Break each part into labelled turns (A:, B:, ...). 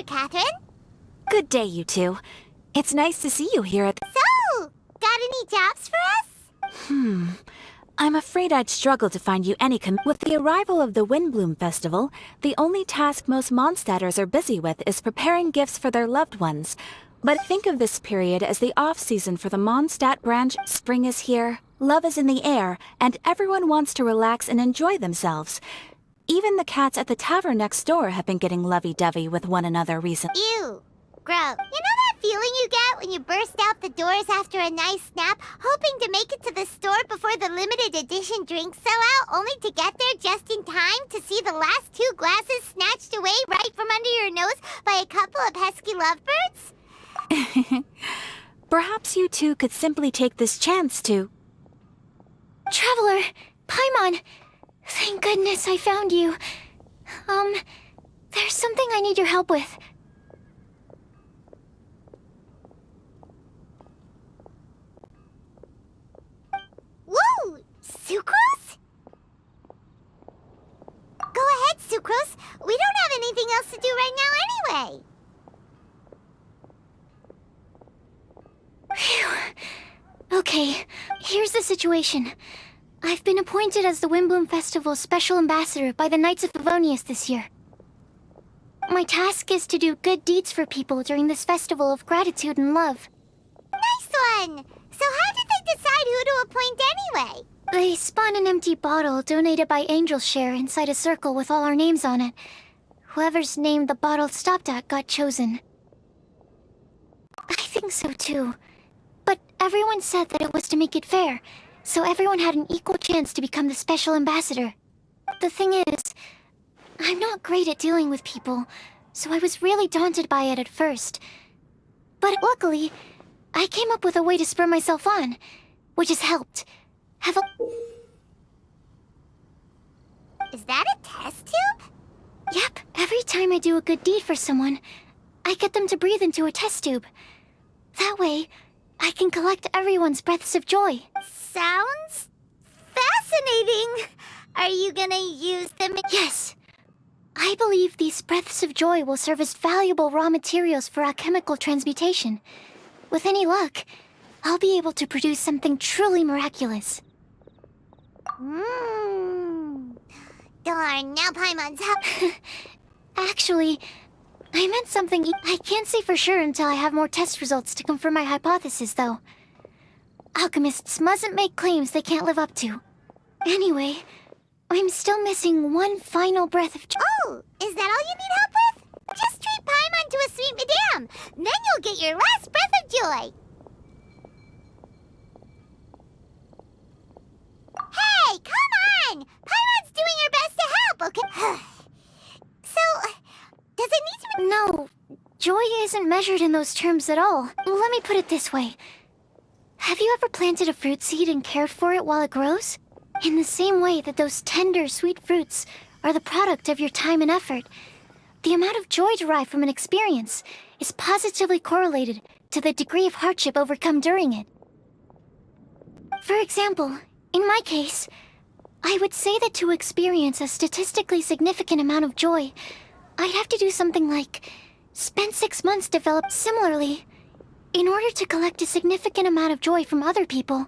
A: Catherine.
B: Good day, you two. It's nice to see you here at the...
A: So, got any jobs for us?
B: I'm afraid I'd struggle to find you any With the arrival of the Windbloom Festival, the only task most Mondstadters are busy with is preparing gifts for their loved ones. But think of this period as the off-season for the Mondstadt branch. Spring is here, love is in the air, and everyone wants to relax and enjoy themselves. Even the cats at the tavern next door have been getting lovey-dovey with one another recently.
A: Ew. Gross. You know that feeling you get when you burst out the doors after a nice nap, hoping to make it to the store before the limited edition drinks sell out, only to get there just in time to see the last 2 glasses snatched away right from under your nose by a couple of pesky lovebirds?
B: Perhaps you two could simply take this chance to...
C: Traveler! Paimon! Thank goodness I found you. There's something I need your help with.
A: Whoa! Sucrose? Go ahead, Sucrose. We don't have anything else to do right now anyway.
C: Phew. Okay, here's the situation. I've been appointed as the Windbloom Festival's special ambassador by the Knights of Favonius this year. My task is to do good deeds for people during this festival of gratitude and love.
A: Nice one! So how did they decide who to appoint anyway?
C: They spun an empty bottle donated by Angel's Share inside a circle with all our names on it. Whoever's name the bottle stopped at got chosen. I think so too. But everyone said that it was to make it fair, so everyone had an equal chance to become the special ambassador. The thing is, I'm not great at dealing with people, so I was really daunted by it at first. But luckily, I came up with a way to spur myself on, which has helped.
A: Is that a test tube?
C: Yep, every time I do a good deed for someone, I get them to breathe into a test tube. That way, I can collect everyone's breaths of joy.
A: Sounds fascinating. Are you gonna use them?
C: Yes. I believe these breaths of joy will serve as valuable raw materials for alchemical transmutation. With any luck, I'll be able to produce something truly miraculous.
A: Darn, now Paimon's
C: Actually, I meant something I can't say for sure until I have more test results to confirm my hypothesis, though. Alchemists mustn't make claims they can't live up to. Anyway, I'm still missing one final breath of joy.
A: Oh, is that all you need help with? Just treat Paimon to a sweet madame. Then you'll get your last breath of joy. Hey, come on! Paimon's doing her best to help, okay? So, does it need to be...
C: No, joy isn't measured in those terms at all. Let me put it this way. Have you ever planted a fruit seed and cared for it while it grows? In the same way that those tender, sweet fruits are the product of your time and effort, the amount of joy derived from an experience is positively correlated to the degree of hardship overcome during it. For example, in my case, I would say that to experience a statistically significant amount of joy, I'd have to do something like spend 6 months developed. Similarly, in order to collect a significant amount of joy from other people,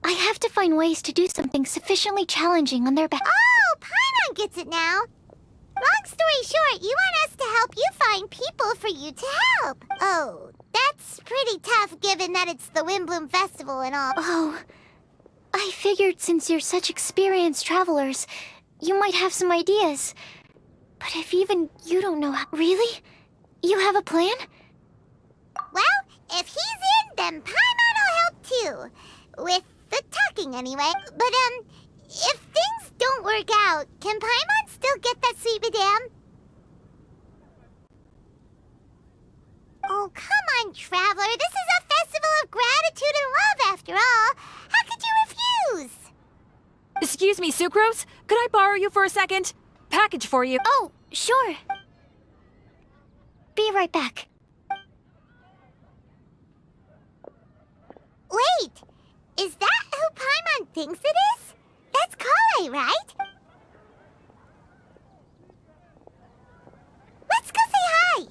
C: I have to find ways to do something sufficiently challenging on their behalf.
A: Oh, Paimon gets it now. Long story short, you want us to help you find people for you to help. Oh, that's pretty tough given that it's the Windbloom Festival and all.
C: Oh, I figured since you're such experienced travelers, you might have some ideas. But if even you don't know how... Really? You have a plan?
A: Well, if he's in, then Paimon will help too. With the talking anyway. But, if things don't work out, can Paimon still get that sweet madame? Oh, come on, Traveler. This is a festival of gratitude and love, after all. How could you refuse?
B: Excuse me, Sucrose? Could I borrow you for a second? Package for you.
C: Oh, sure. Be right back.
A: Wait! Is that who Paimon thinks it is? That's Kale, right? Let's go say hi!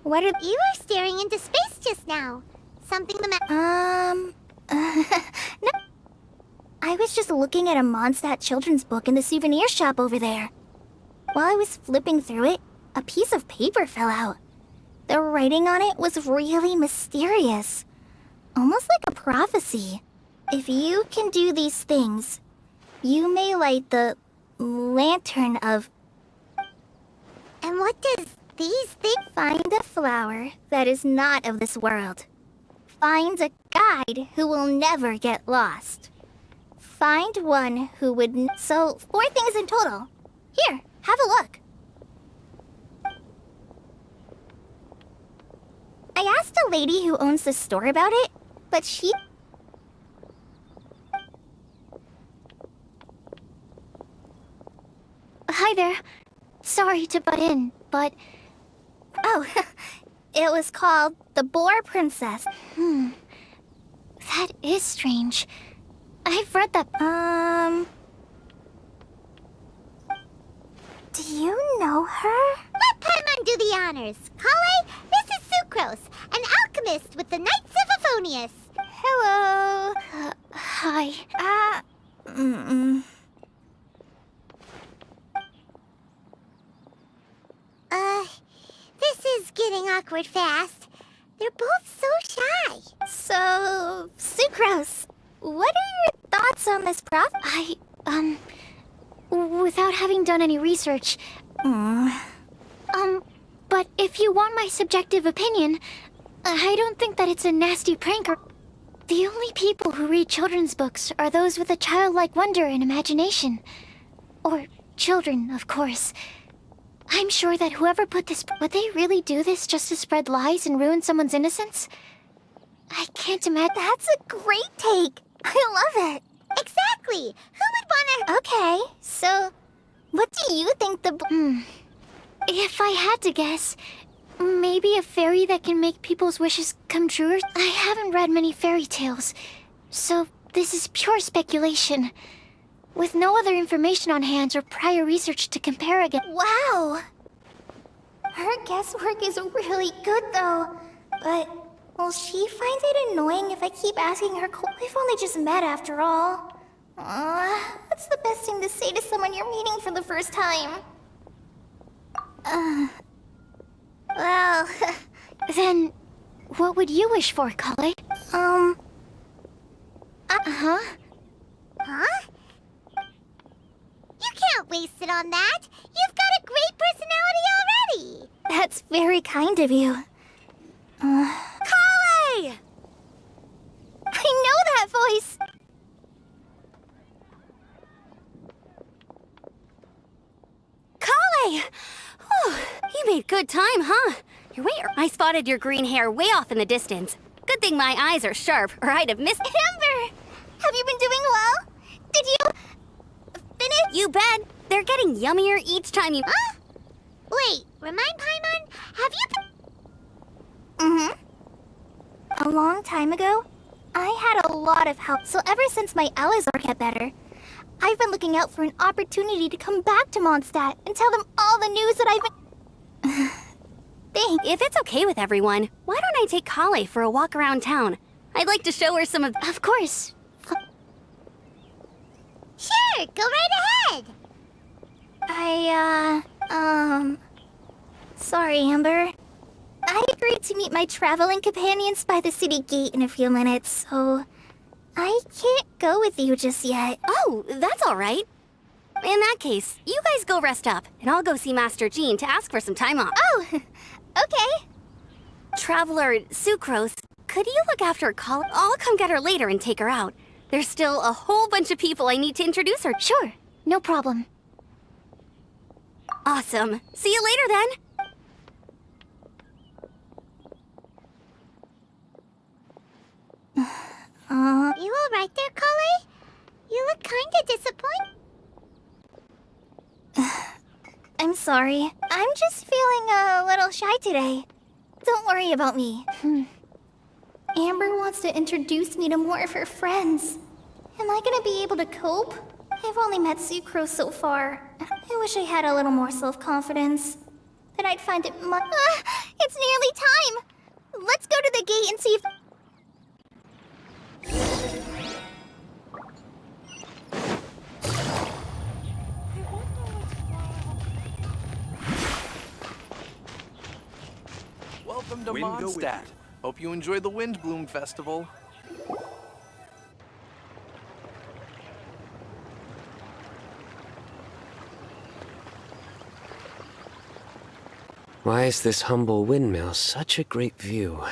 C: What are...
A: You were staring into space just now. Something the
C: No. I was just looking at a Mondstadt children's book in the souvenir shop over there. While I was flipping through it, a piece of paper fell out. The writing on it was really mysterious. Almost like a prophecy. If you can do these things, you may light the lantern of...
A: And what does these things...
C: Find a flower that is not of this world. Find a guide who will never get lost. Find one who would... So, 4 things in total. Here, have a look. I asked a lady who owns the store about it, but she... Hi there. Sorry to butt in, but... Oh, it was called The Boar Princess. That is strange. I've read that... Do you know her?
A: Let Paimon do the honors. Kale, this is Sucrose, an alchemist with the Knights of Favonius.
C: Hello. Hi.
A: This is getting awkward fast. They're both so shy.
C: So, Sucrose, what are your thoughts on this prof? Without having done any research... But if you want my subjective opinion, I don't think that it's a nasty prank or... The only people who read children's books are those with a childlike wonder and imagination. Or children, of course. I'm sure that whoever put this... Would they really do this just to spread lies and ruin someone's innocence? I can't imagine... That's a great take! I love it!
A: Exactly! Who would wanna...
C: Okay, so... What do you think the... If I had to guess... Maybe a fairy that can make people's wishes come true? I haven't read many fairy tales, so this is pure speculation. With no other information on hand or prior research to compare against... Wow! Her guesswork is really good, though. But will she find it annoying if I keep asking her... We've only just met, after all. What's the best thing to say to someone you're meeting for the first time? Well... Then, what would you wish for, Kale?
A: Huh? You can't waste it on that. You've got a great personality already.
C: That's very kind of you.
A: Kale!
C: I know that voice!
D: Kale! Whew, you made good time, huh? I spotted your green hair way off in the distance. Good thing my eyes are sharp, or I'd have missed...
C: Amber! Have you been doing well? Did you... finish?
D: You bet! They're getting yummier each time you...
A: Huh? Wait, remind Paimon, have you been...
C: A long time ago, I had a lot of help, so ever since my Elazar got better, I've been looking out for an opportunity to come back to Mondstadt and tell them all the news that I've been... Thanks.
D: If it's okay with everyone, why don't I take Kale for a walk around town? I'd like to show her some of...
C: Of course.
A: Sure, go right ahead.
C: Sorry, Amber. I agreed to meet my traveling companions by the city gate in a few minutes, so... I can't go with you just yet.
D: Oh, that's all right. In that case, you guys go rest up, and I'll go see Master Jean to ask for some time off.
C: Oh, okay.
D: Traveler Sucrose, could you look after Kale? I'll come get her later and take her out. There's still a whole bunch of people I need to introduce her.
C: Sure, no problem.
D: Awesome. See you later then.
A: You all right there, Kale? You look kinda disappointed.
C: I'm sorry. I'm just feeling a little shy today. Don't worry about me. Amber wants to introduce me to more of her friends. Am I gonna be able to cope? I've only met Sucrose so far. I wish I had a little more self-confidence. Then I'd find it It's nearly time! Let's go to the gate and see if...
E: Welcome to Mondstadt. Hope you enjoyed the Windbloom Festival.
F: Why is this humble windmill such a great view?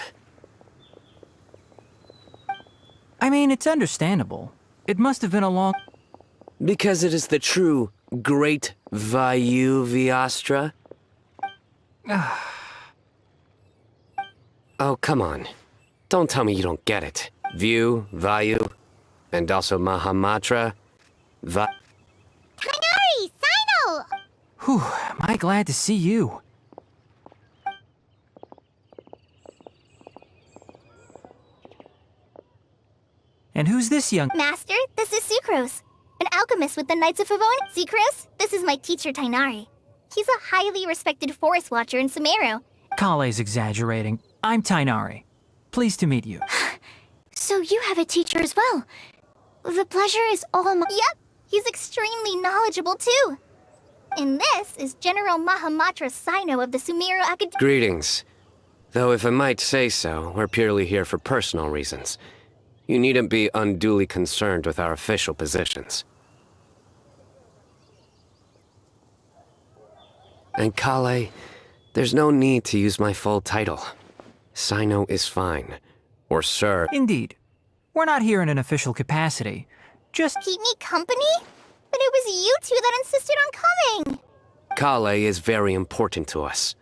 G: I mean, it's understandable. It must have been a long...
F: Because it is the true Great Vayu Viastra? Oh, come on. Don't tell me you don't get it. View, Vayu, and also Mahamatra,
A: Tighnari! Sino!
G: Whew, am I glad to see you. And who's this young...
C: Master, this is Sucrose, an alchemist with the Knights of Favon. Sucrose, this is my teacher, Tighnari. He's a highly respected forest watcher in Sumeru.
G: Kale's exaggerating. I'm Tighnari. Pleased to meet you.
C: So you have a teacher as well. The pleasure is all mine. Yep, he's extremely knowledgeable too. And this is General Mahamatra Sino of the Sumeru Academy.
F: Greetings. Though if I might say so, we're purely here for personal reasons. You needn't be unduly concerned with our official positions. And Kale, there's no need to use my full title. Sino is fine. Or sir.
G: Indeed. We're not here in an official capacity. Just...
C: Keep me company? But it was you two that insisted on coming.
F: Kale is very important to us.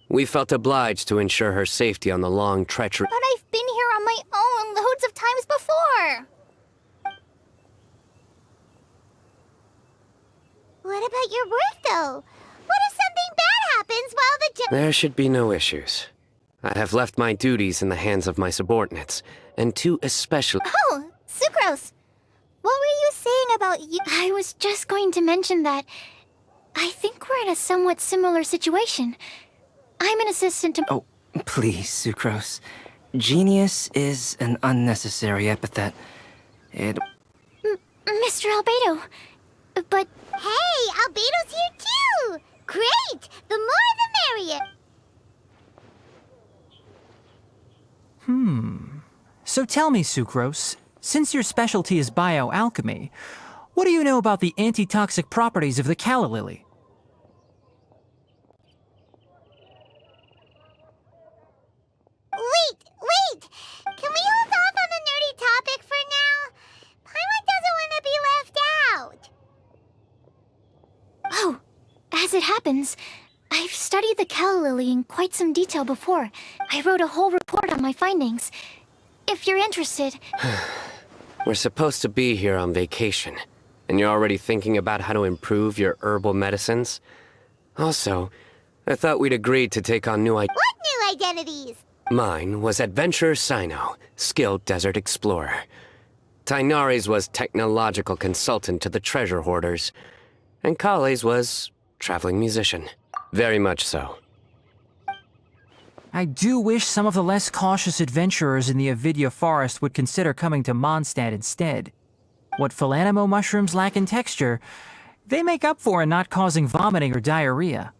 F: We felt obliged to ensure her safety on the long treacherous...
C: But I've been here on my own loads of times before.
A: What about your work, though? What if something bad happens while the
F: There should be no issues. I have left my duties in the hands of my subordinates, and two especially...
C: Oh, Sucrose. What were you saying about you? I was just going to mention that I think we're in a somewhat similar situation. I'm an assistant to...
H: Oh, please, Sucrose. Genius is an unnecessary epithet. It...
C: Mr. Albedo. But...
A: Hey, Albedo's here too! Great! The more the merrier!
G: So tell me, Sucrose, since your specialty is bioalchemy, what do you know about the antitoxic properties of the calla lily?
A: Wait! Can we hold off on the nerdy topic for now? Paimon doesn't want to be left out.
C: Oh, as it happens, I've studied the calla lily in quite some detail before. I wrote a whole report on my findings. If you're interested...
F: We're supposed to be here on vacation, and you're already thinking about how to improve your herbal medicines? Also, I thought we'd agreed to take on new
A: What new identities?
F: Mine was Adventurer Sino, skilled desert explorer. Tighnari's was technological consultant to the treasure hoarders. And Kale's was traveling musician. Very much so.
G: I do wish some of the less cautious adventurers in the Avidya forest would consider coming to Mondstadt instead. What Philanimo mushrooms lack in texture, they make up for in not causing vomiting or diarrhea.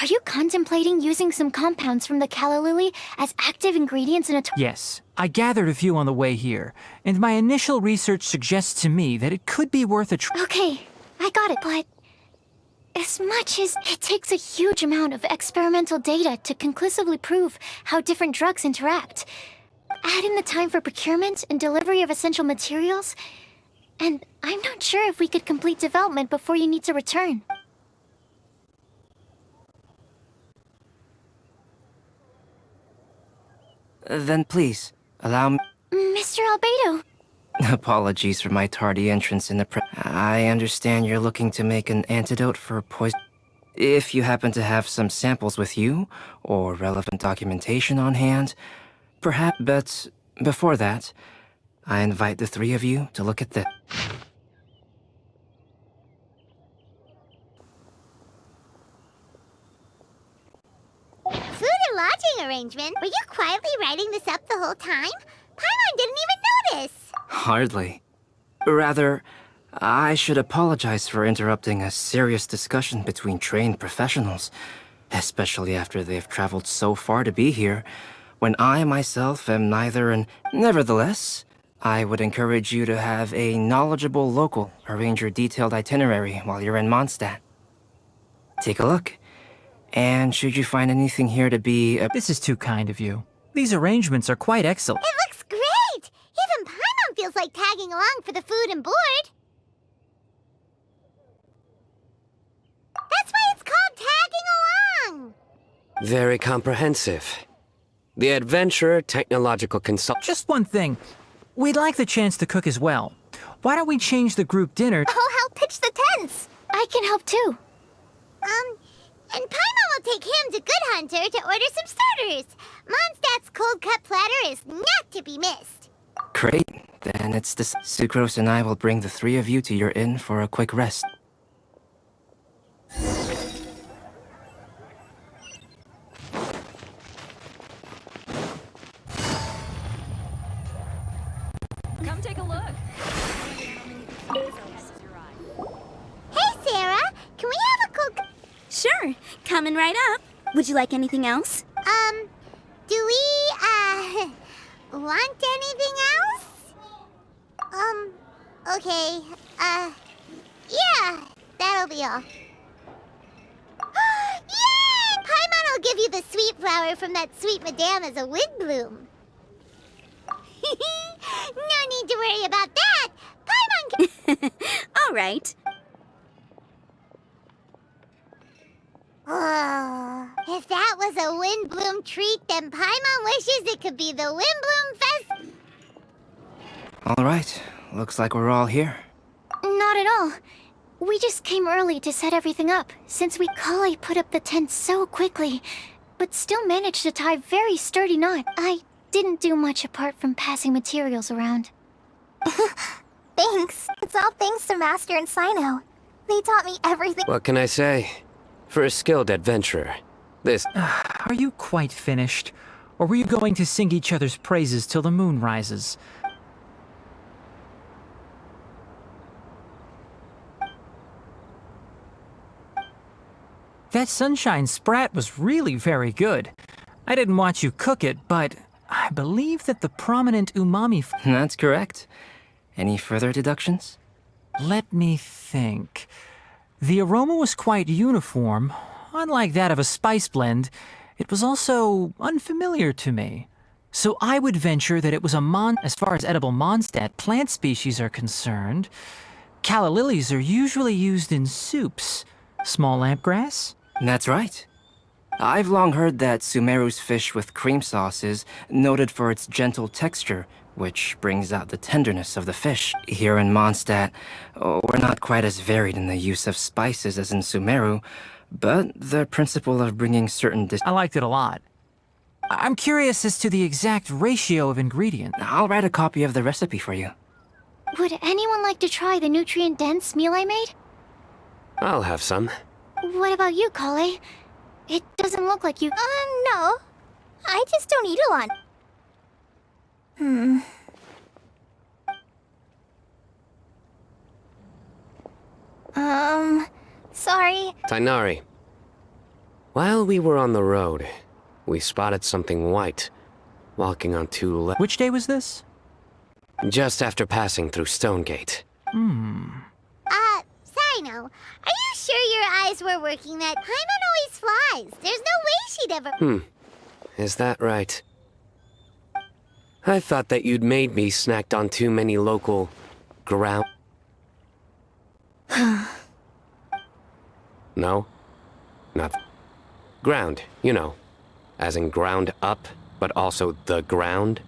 C: Are you contemplating using some compounds from the calla lily as active ingredients in a...
G: Yes, I gathered a few on the way here, and my initial research suggests to me that it could be worth a try.
C: Okay, I got it, but... as much as it takes a huge amount of experimental data to conclusively prove how different drugs interact, add in the time for procurement and delivery of essential materials, and I'm not sure if we could complete development before you need to return.
H: Then please, allow me...
C: Mr. Albedo!
H: Apologies for my tardy entrance in the I understand you're looking to make an antidote for poison... If you happen to have some samples with you, or relevant documentation on hand, perhaps... But before that, I invite the three of you to look at this.
A: arrangement. Were you quietly writing this up the whole time? Paimon didn't even notice.
H: Hardly. Rather, I should apologize for interrupting a serious discussion between trained professionals, especially after they've traveled so far to be here, when I myself am neither and nevertheless, I would encourage you to have a knowledgeable local arrange your detailed itinerary while you're in Mondstadt. Take a look, and should you find anything here to be
G: This is too kind of you. These arrangements are quite excellent.
A: It looks great! Even Paimon feels like tagging along for the food and board. That's why it's called tagging along!
F: Very comprehensive. The adventurer technological consult.
G: Just one thing. We'd like the chance to cook as well. Why don't we change the group dinner?
A: I'll help pitch the tents!
C: I can help too.
A: And Paimon will take him to Good Hunter to order some starters. Mondstadt's cold-cut platter is not to be missed.
H: Great. Then it's this. Sucrose and I will bring the three of you to your inn for a quick rest.
B: Come take a look.
A: Hey, Sarah! Can we have a cook?
D: Sure, coming right up. Would you like anything else?
A: Do we, want anything else? Okay, yeah, that'll be all. Yay! Paimon will give you the sweet flower from that sweet madame as a wind bloom. No need to worry about that. Paimon can...
D: All right.
A: Oh, if that was a Windbloom treat, then Paimon wishes it could be the Windbloom Fest.
H: All right. Looks like we're all here.
C: Not at all. We just came early to set everything up, since Kale put up the tent so quickly, but still managed to tie a very sturdy knot. I didn't do much apart from passing materials around.
A: Thanks. It's all thanks to Master and Sino. They taught me everything.
F: What can I say? For a skilled adventurer, this...
G: Are you quite finished? Or were you going to sing each other's praises till the moon rises? That sunshine sprat was really very good. I didn't watch you cook it, but I believe that the prominent umami...
H: That's correct. Any further deductions?
G: Let me think. The aroma was quite uniform. Unlike that of a spice blend, it was also unfamiliar to me. So I would venture that it was as far as edible Mondstadt plant species are concerned, calla lilies are usually used in soups. Small lampgrass?
H: That's right. I've long heard that Sumeru's fish with cream sauce is noted for its gentle texture, which brings out the tenderness of the fish. Here in Mondstadt, we're not quite as varied in the use of spices as in Sumeru, but the principle of bringing certain
G: I liked it a lot. I'm curious as to the exact ratio of ingredients.
H: I'll write a copy of the recipe for you.
C: Would anyone like to try the nutrient-dense meal I made?
F: I'll have some.
C: What about you, Kale? It doesn't look like you...
A: No. I just don't eat a lot. Sorry.
F: Tainari. While we were on the road, we spotted something white, walking on two legs.
G: Which day was this?
F: Just after passing through Stonegate.
A: Sino, are you sure your eyes were working? That Paimon always flies. There's no way she'd ever...
F: Is that right? I thought that you'd made me snacked on too many local... ground... No? Not... Ground, you know. As in ground up, but also the ground.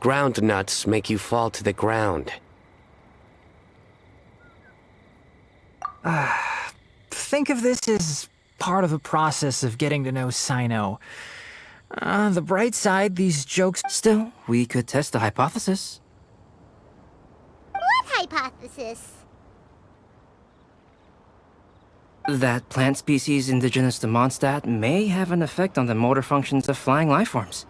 F: Ground nuts make you fall to the ground.
G: Think of this as part of the process of getting to know Sino. On the bright side, these jokes...
H: Still, we could test the hypothesis.
A: What hypothesis?
H: That plant species indigenous to Mondstadt may have an effect on the motor functions of flying life forms.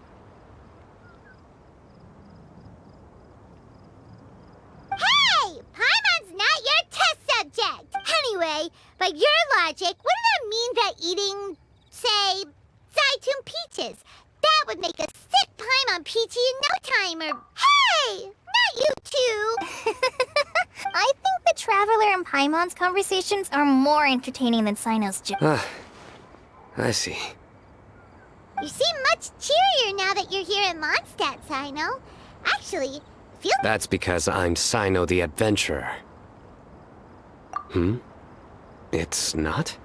A: Hey! Paimon's not your test subject! Anyway, by your logic, wouldn't that mean that eating, say, Zaitun peaches, that would make a sick Paimon peachy in no time, or... Hey! Not you two!
C: I think the Traveler and Paimon's conversations are more entertaining than Sino's jokes.
F: Ah, I see.
A: You seem much cheerier now that you're here in Mondstadt, Sino. Actually, feel...
F: That's because I'm Sino the Adventurer. It's not?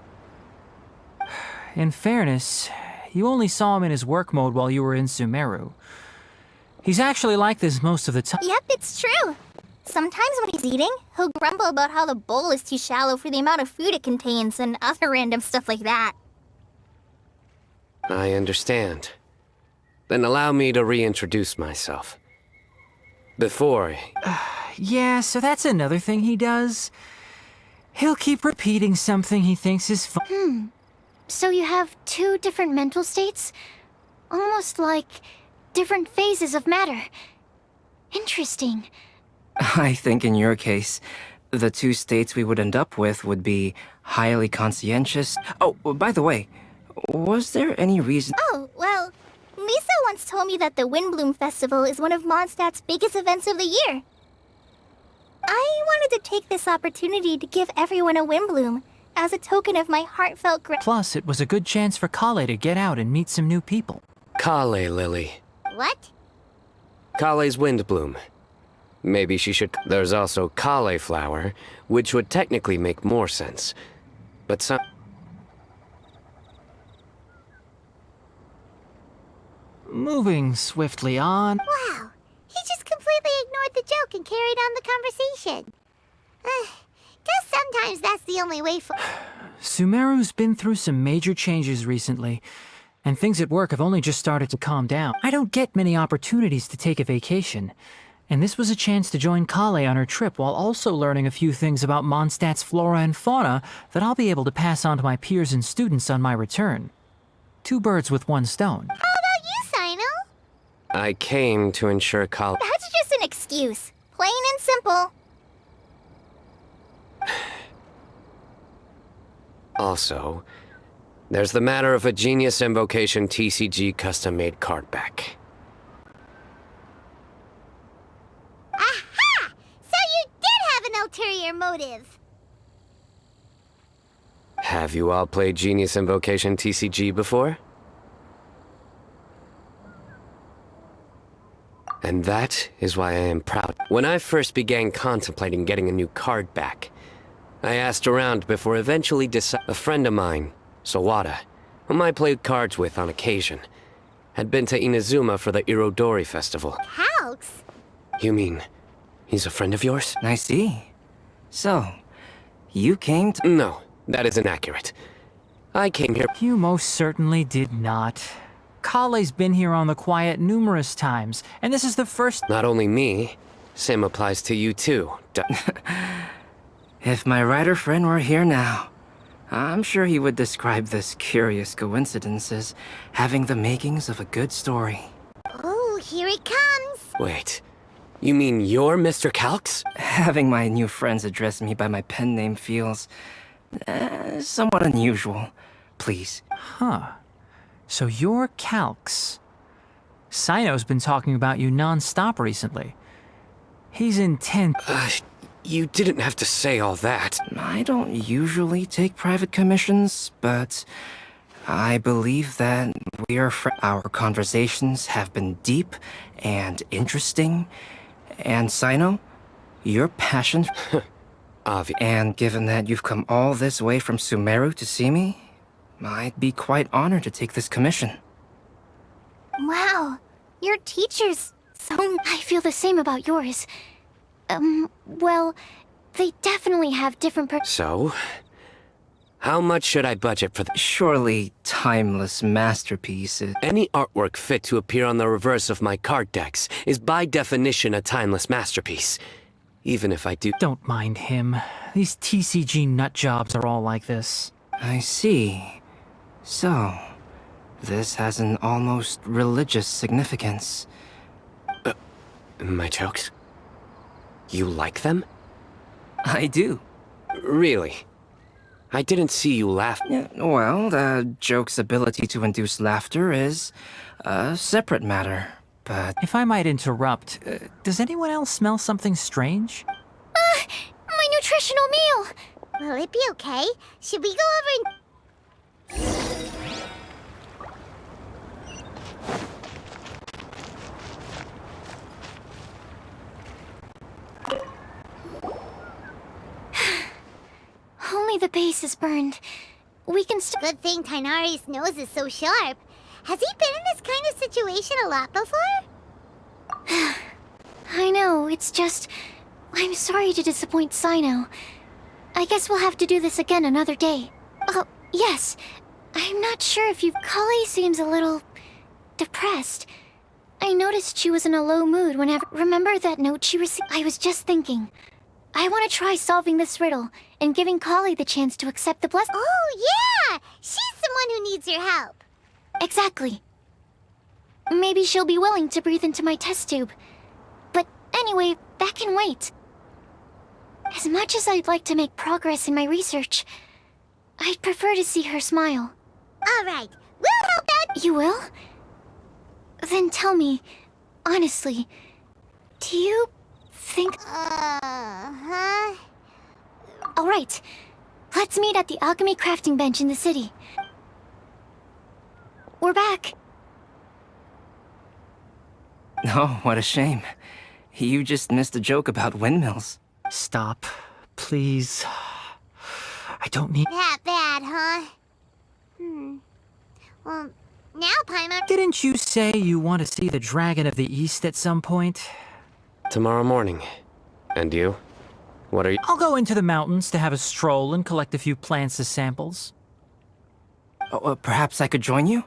G: In fairness, you only saw him in his work mode while you were in Sumeru. He's actually like this most of the time.
C: Yep, it's true. Sometimes when he's eating, he'll grumble about how the bowl is too shallow for the amount of food it contains and other random stuff like that.
F: I understand. Then allow me to reintroduce myself. Before...
G: Yeah, so that's another thing he does. He'll keep repeating something he thinks is fun.
C: So you have two different mental states? Almost like different phases of matter. Interesting.
H: I think in your case, the two states we would end up with would be highly conscientious. Oh, by the way, was there any reason...
C: Oh, well, Lisa once told me that the Windbloom Festival is one of Mondstadt's biggest events of the year. I wanted to take this opportunity to give everyone a Windbloom as a token of my heartfelt
G: Plus, it was a good chance for Kale to get out and meet some new people.
F: Kale Lily.
A: What?
F: Kale's Windbloom. Maybe she should... There's also Kale Flower, which would technically make more sense. But some...
G: Moving swiftly on.
A: Wow. He just completely ignored the joke and carried on the conversation. Guess sometimes that's the only way for...
G: Sumeru's been through some major changes recently, and things at work have only just started to calm down. I don't get many opportunities to take a vacation, and this was a chance to join Kale on her trip while also learning a few things about Mondstadt's flora and fauna that I'll be able to pass on to my peers and students on my return. Two birds with one stone.
A: How about you, Sino?
F: I came to ensure Kale...
C: That's just an excuse. Plain and simple.
F: Also, there's the matter of a Genius Invocation TCG custom-made card back.
A: Aha! So you did have an ulterior motive.
F: Have you all played Genius Invocation TCG before? And that is why I am proud. When I first began contemplating getting a new card back, I asked around before eventually deciding. A friend of mine, Sawada, whom I played cards with on occasion, had been to Inazuma for the Irodori festival.
A: Calx?
F: You mean, he's a friend of yours?
H: I see. So, you came to...
F: No, that is inaccurate. I came here...
G: You most certainly did not. Kale's been here on the quiet numerous times, and this is the first...
F: Not only me, same applies to you too.
H: If my writer friend were here now, I'm sure he would describe this curious coincidence as having the makings of a good story.
A: Oh, here it comes.
F: Wait, you mean you're Mr. Calx?
H: Having my new friends address me by my pen name feels... somewhat unusual. Please.
G: Huh. So you're Calx. Sino's been talking about you non-stop recently. He's intent...
F: You didn't have to say all that.
H: I don't usually take private commissions, but I believe that we are our conversations have been deep and interesting. And Sino, your passion...
F: Obvious.
H: And given that you've come all this way from Sumeru to see me, I'd be quite honored to take this commission.
C: Wow, your teachers... I feel the same about yours. Well, they definitely have different
F: So, how much should I budget for
H: Surely timeless masterpieces.
F: Any artwork fit to appear on the reverse of my card decks is by definition a timeless masterpiece. Even if I do...
G: Don't mind him. These TCG nut jobs are all like this.
H: I see. So, this has an almost religious significance.
F: My jokes? You like them?
H: I do.
F: Really? I didn't see you laugh.
H: Yeah, well, the joke's ability to induce laughter is a separate matter, but...
G: If I might interrupt, does anyone else smell something strange?
C: My nutritional meal!
A: Will it be okay? Should we go over and...
C: Only the base is burned. We can still...
A: Good thing Tainari's nose is so sharp. Has he been in this kind of situation a lot before?
C: I know, it's just... I'm sorry to disappoint Sino. I guess we'll have to do this again another day. Oh, yes. I'm not sure if you've... Kali seems a little... depressed. I noticed she was in a low mood whenever... Remember that note she received? I was just thinking. I want to try solving this riddle and giving Kali the chance to accept the blessing.
A: Oh, yeah! She's someone who needs your help.
C: Exactly. Maybe she'll be willing to breathe into my test tube. But anyway, that can wait. As much as I'd like to make progress in my research, I'd prefer to see her smile.
A: All right, we'll help out.
C: You will? Then tell me, honestly, do you think...
A: Huh?
C: All right, let's meet at the alchemy crafting bench in the city. We're back.
H: Oh, what a shame. You just missed a joke about windmills.
G: Stop, please. I don't need...
A: That bad, huh? Well, now Paimon...
G: Didn't you say you want to see the Dragon of the East at some point?
F: Tomorrow morning. And you? What are you...
G: I'll go into the mountains to have a stroll and collect a few plants as samples.
H: Oh, perhaps I could join you?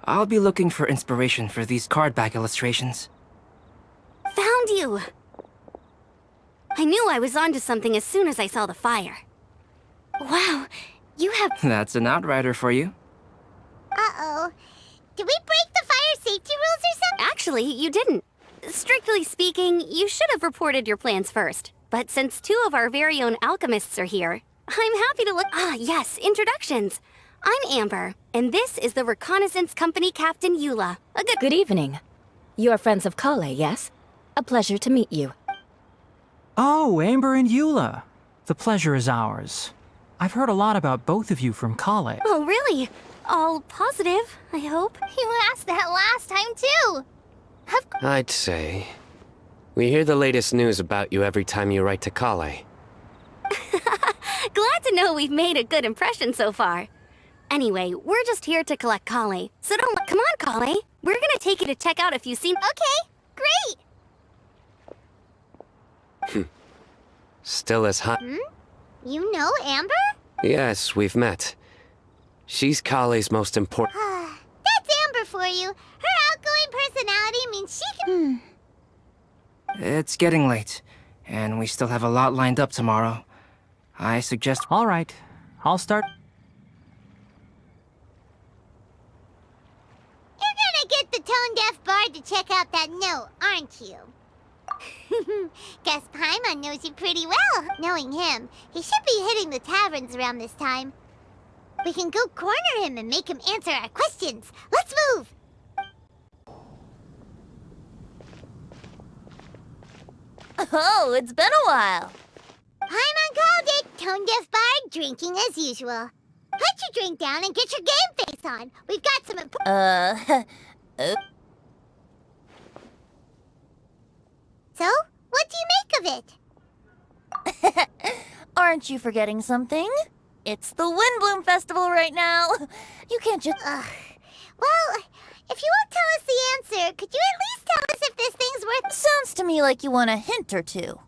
H: I'll be looking for inspiration for these card back illustrations.
D: Found you! I knew I was onto something as soon as I saw the fire.
C: Wow, you have...
H: That's an outrider for you.
A: Uh-oh. Did we break the fire safety rules or something?
D: Actually, you didn't. Strictly speaking, you should have reported your plans first. But since two of our very own alchemists are here, I'm happy to look... Ah, yes, introductions. I'm Amber, and this is the Reconnaissance Company Captain Eula.
I: Good evening. You are friends of Kale, yes? A pleasure to meet you.
G: Oh, Amber and Eula. The pleasure is ours. I've heard a lot about both of you from Kale.
D: Oh, really? All positive, I hope.
A: You asked that last time, too.
F: I'd say. We hear the latest news about you every time you write to Kale.
D: Glad to know we've made a good impression so far. Anyway, we're just here to collect Kale, so don't... Come on, Kale. We're gonna take you to check out a few scenes.
A: Okay, great.
F: Still as hot.
A: You know Amber?
F: Yes, we've met. She's Kale's most important...
A: That's Amber for you. Her outgoing personality means she can...
H: It's getting late, and we still have a lot lined up tomorrow. I suggest...
G: All right, I'll start...
A: You're gonna get the tone-deaf bard to check out that note, aren't you? Guess Paimon knows you pretty well. Knowing him, he should be hitting the taverns around this time. We can go corner him and make him answer our questions. Let's move!
I: Oh, it's been a while.
A: Paimon called it. Tone-deaf bard drinking as usual. Put your drink down and get your game face on. We've got some important... So, what do you make of it?
I: Aren't you forgetting something? It's the Windbloom Festival right now. You can't just...
A: Well, if you won't tell us the answer, could you at least tell us if this thing's worth...
I: Sounds to me like you want a hint or two.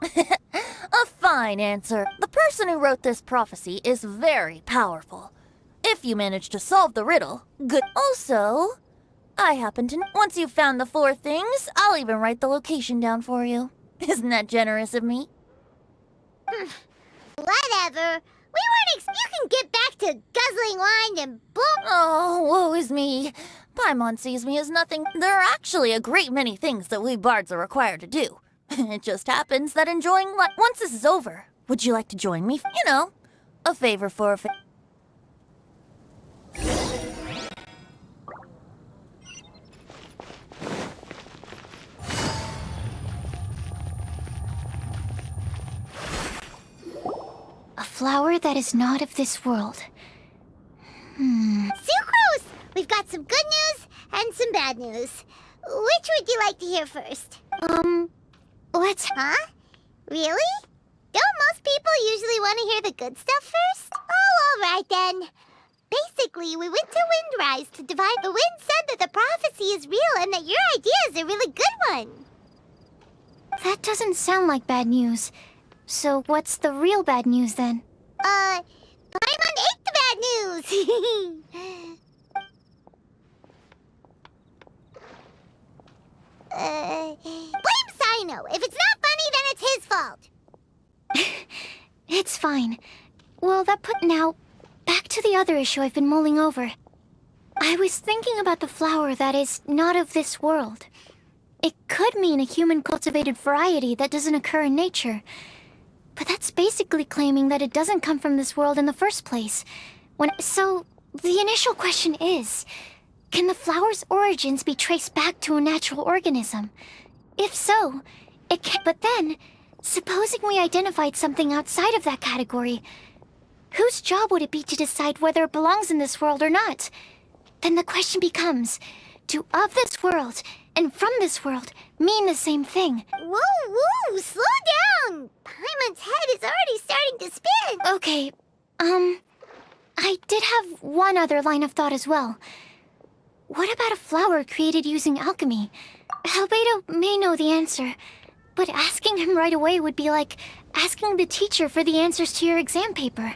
I: A fine answer. The person who wrote this prophecy is very powerful. If you manage to solve the riddle, good. Also, I happen to... Once you've found the 4 things, I'll even write the location down for you. Isn't that generous of me?
A: Whatever. We weren't Phoenix, you can get back to guzzling wine and boom.
I: Oh, woe is me. Paimon sees me as nothing. There are actually a great many things that we bards are required to do. It just happens that enjoying life. Once this is over, would you like to join me? You know, a favor for a
C: A flower that is not of this world.
A: Sucrose! We've got some good news and some bad news. Which would you like to hear first?
C: Let's...
A: Huh? Really? Don't most people usually want to hear the good stuff first? Oh, all right then. Basically, we went to Windrise to divide. The wind said that the prophecy is real and that your idea is a really good one.
C: That doesn't sound like bad news. So what's the real bad news then?
A: Paimon ate the bad news! Blame Sino. If it's not funny, then it's his fault.
C: It's fine. Well, now, back to the other issue I've been mulling over. I was thinking about the flower that is not of this world. It could mean a human-cultivated variety that doesn't occur in nature. But that's basically claiming that it doesn't come from this world in the first place. So, the initial question is, can the flower's origins be traced back to a natural organism? If so, it can. But then, supposing we identified something outside of that category, whose job would it be to decide whether it belongs in this world or not? Then the question becomes, do of this world and from this world mean the same thing?
A: Whoa, slow down! Paimon's head is already starting to spin!
C: Okay, I did have one other line of thought as well. What about a flower created using alchemy? Albedo may know the answer, but asking him right away would be like asking the teacher for the answers to your exam paper.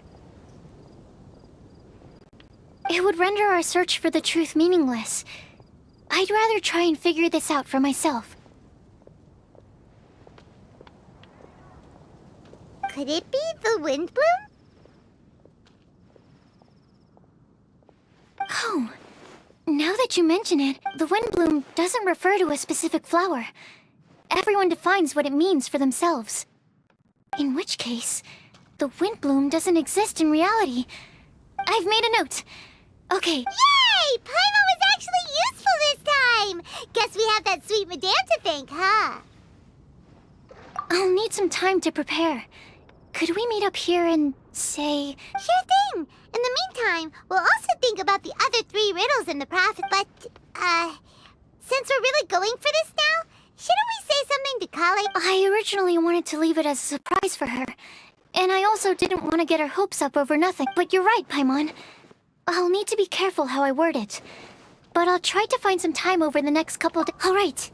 C: It would render our search for the truth meaningless. I'd rather try and figure this out for myself.
A: Could it be the wind bloom?
C: Oh, now that you mention it, the wind bloom doesn't refer to a specific flower. Everyone defines what it means for themselves. In which case, the wind bloom doesn't exist in reality. I've made a note. Okay.
A: Yay! Paimon was actually useful this time! Guess we have that sweet madame to thank, huh?
C: I'll need some time to prepare. Could we meet up here and say...
A: Sure thing! In the meantime, we'll also think about the other 3 riddles in the prophet, but, since we're really going for this now, shouldn't we say something to Kale?
C: I originally wanted to leave it as a surprise for her. And I also didn't want to get her hopes up over nothing. But you're right, Paimon. I'll need to be careful how I word it. But I'll try to find some time over the next couple of days. All right.